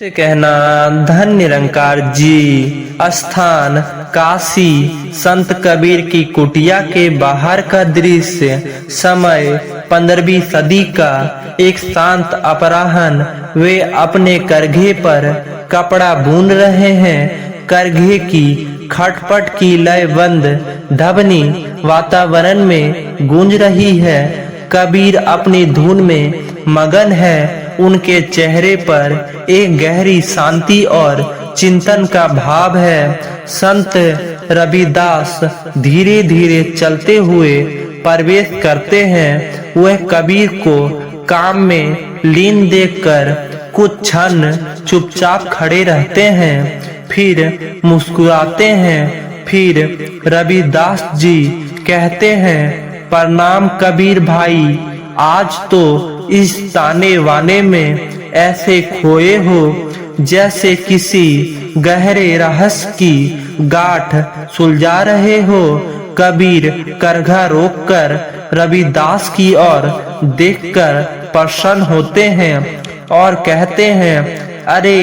से कहना धन निरंकार जी। स्थान काशी। संत कबीर की कुटिया के बाहर का दृश्य। समय 15वीं सदी का। एक शांत अपराह्न। वे अपने करघे पर कपड़ा बुन रहे हैं। करघे की खटपट की लयबंद ध्वनि वातावरण में गूंज रही है। कबीर अपनी धुन में मगन है। उनके चेहरे पर एक गहरी शांति और चिंतन का भाव है। संत रविदास धीरे धीरे चलते हुए प्रवेश करते हैं। वह कबीर को काम में लीन देखकर कुछ क्षण चुपचाप खड़े रहते हैं, फिर मुस्कुराते हैं। फिर रविदास जी कहते हैं, प्रणाम कबीर भाई। आज तो इस ताने वाने में ऐसे खोए हो जैसे किसी गहरे रहस्य की गांठ सुलझा रहे हो। कबीर करघा रोककर रविदास की ओर देखकर प्रसन्न होते हैं और कहते हैं, अरे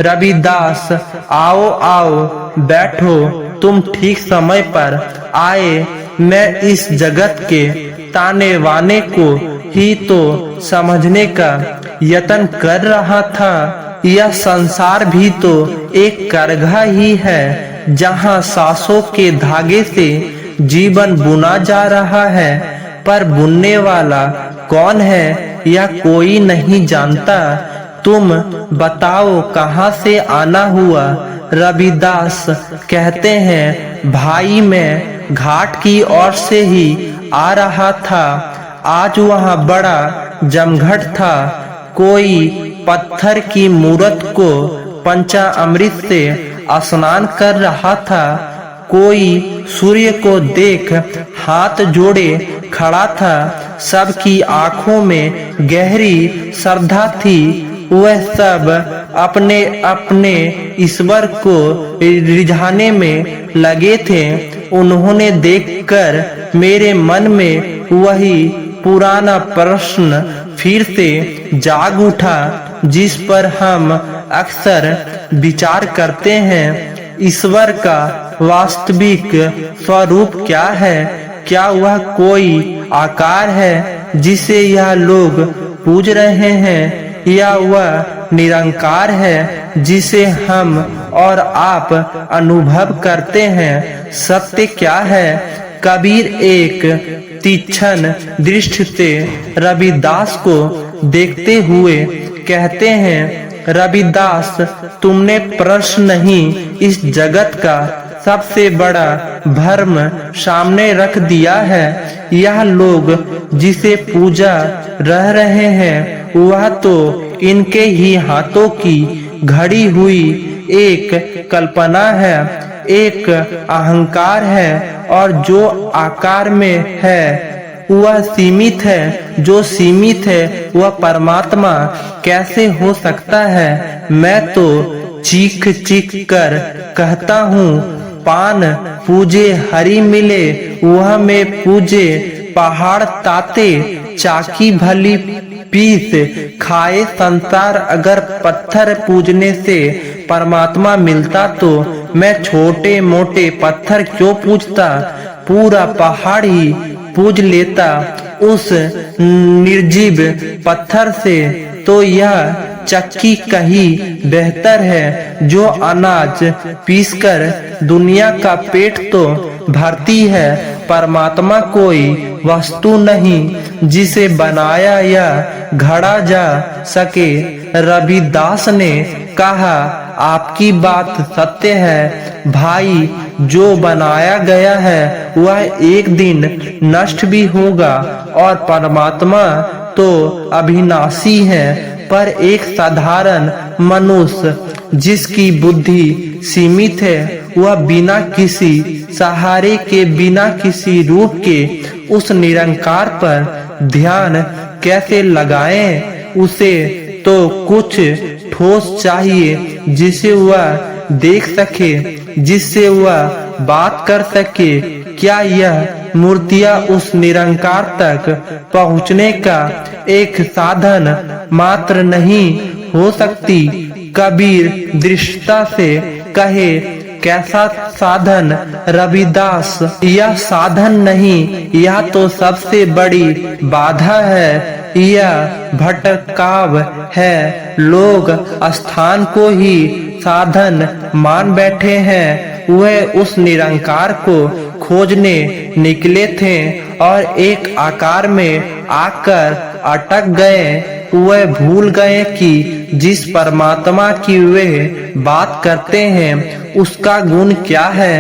रविदास, आओ आओ बैठो, तुम ठीक समय पर आए। मैं इस जगत के ताने वाने को ही तो समझने का यत्न कर रहा था। यह संसार भी तो एक करघा ही है जहाँ सांसों के धागे से जीवन बुना जा रहा है, पर बुनने वाला कौन है यह कोई नहीं जानता। तुम बताओ कहाँ से आना हुआ। रविदास कहते हैं, भाई मैं घाट की ओर से ही आ रहा था। आज वहाँ बड़ा जमघट था। कोई पत्थर की मूरत को पंचामृत से स्नान कर रहा था। कोई सूर्य को देख हाथ जोड़े खड़ा था। सबकी आंखों में गहरी श्रद्धा थी। वह सब अपने अपने ईश्वर को रिझाने में लगे थे। उन्होंने देखकर मेरे मन में वही पुराना प्रश्न फिर से जाग उठा जिस पर हम अक्सर विचार करते हैं। ईश्वर का वास्तविक स्वरूप क्या है? क्या वह कोई आकार है जिसे यह लोग पूज रहे हैं, या वह निरंकार है जिसे हम और आप अनुभव करते हैं? सत्य क्या है? कबीर एक तीक्ष्ण दृष्टि से रविदास को देखते हुए कहते हैं, रविदास, तुमने प्रश्न नहीं, इस जगत का सबसे बड़ा भ्रम सामने रख दिया है। यह लोग जिसे पूजा रह रहे हैं वह तो इनके ही हाथों की घड़ी हुई एक कल्पना है, एक अहंकार है, और जो आकार में है वह सीमित है। जो सीमित है वह परमात्मा कैसे हो सकता है? मैं तो चीख चीख कर कहता हूँ, पान पूजे हरि मिले, वह में पूजे पहाड़ ताते, चाकी भली पीस खाए संसार। अगर पत्थर पूजने से परमात्मा मिलता तो मैं छोटे मोटे पत्थर क्यों पूजता? पूरा पहाड़ ही पूज लेता उस निर्जीव पत्थर से। तो यह चक्की कहीं बेहतर है जो अनाज पीसकर दुनिया का पेट तो भरती है। परमात्मा कोई वस्तु नहीं जिसे बनाया या गढ़ा जा सके। रविदास ने कहा, आपकी बात सत्य है भाई। जो बनाया गया है वह एक दिन नष्ट भी होगा, और परमात्मा तो अविनाशी है। पर एक साधारण मनुष्य जिसकी बुद्धि सीमित है, वह बिना किसी सहारे के, बिना किसी रूप के उस निरंकार पर ध्यान कैसे लगाए? उसे तो कुछ ठोस चाहिए जिसे वह देख सके, जिससे वह बात कर सके। क्या यह मूर्तियां उस निरंकार तक पहुंचने का एक साधन मात्र नहीं हो सकती? कबीर दृष्टता से कहे कैसा साधन रविदास, यह साधन नहीं, यह तो सबसे बड़ी बाधा है, यह भटकाव है। लोग स्थान को ही साधन मान बैठे हैं। वह उस निरंकार को खोजने निकले थे और एक आकार में आकर अटक गए। वह भूल गए कि जिस परमात्मा की वे बात करते हैं उसका गुण क्या है।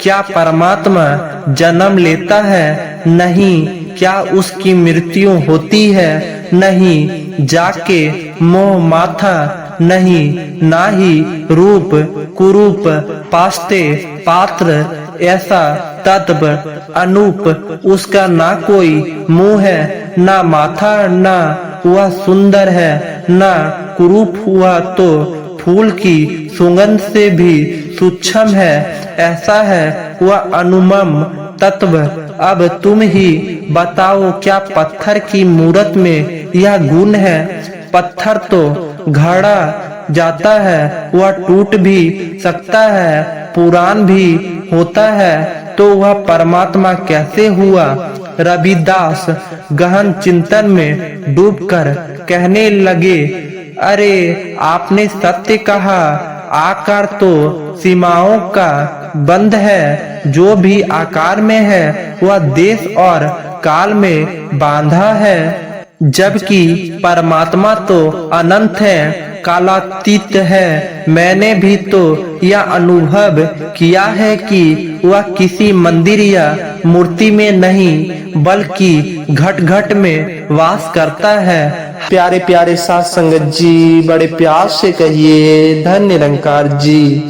क्या परमात्मा जन्म लेता है? नहीं। क्या उसकी मृत्यु होती है? नहीं। जाके मोह माथा? नहीं। ना ही रूप कुरूप पास्ते पात्र ऐसा तत्व अनूप, उसका ना कोई मुंह है ना माथा, ना वह सुंदर है ना कुरूप, हुआ तो फूल की सुगंध से भी सूक्ष्म है। ऐसा है वह अनुमम तत्व। अब तुम ही बताओ, क्या पत्थर की मूरत में यह गुण है? पत्थर तो घड़ा जाता है, वह टूट भी सकता है, पुरान भी होता है, तो वह परमात्मा कैसे हुआ? रविदास गहन चिंतन में डूबकर कहने लगे, अरे आपने सत्य कहा, आकार तो सीमाओं का बंध है, जो भी आकार में है वह देश और काल में बांधा है, जबकि परमात्मा तो अनंत है, कालातीत है। मैंने भी तो यह अनुभव किया है कि वह किसी मंदिर या मूर्ति में नहीं बल्कि घट घट में वास करता है। प्यारे प्यारे साथ संगत जी, बड़े प्यार से कहिए धन्य निरंकार जी।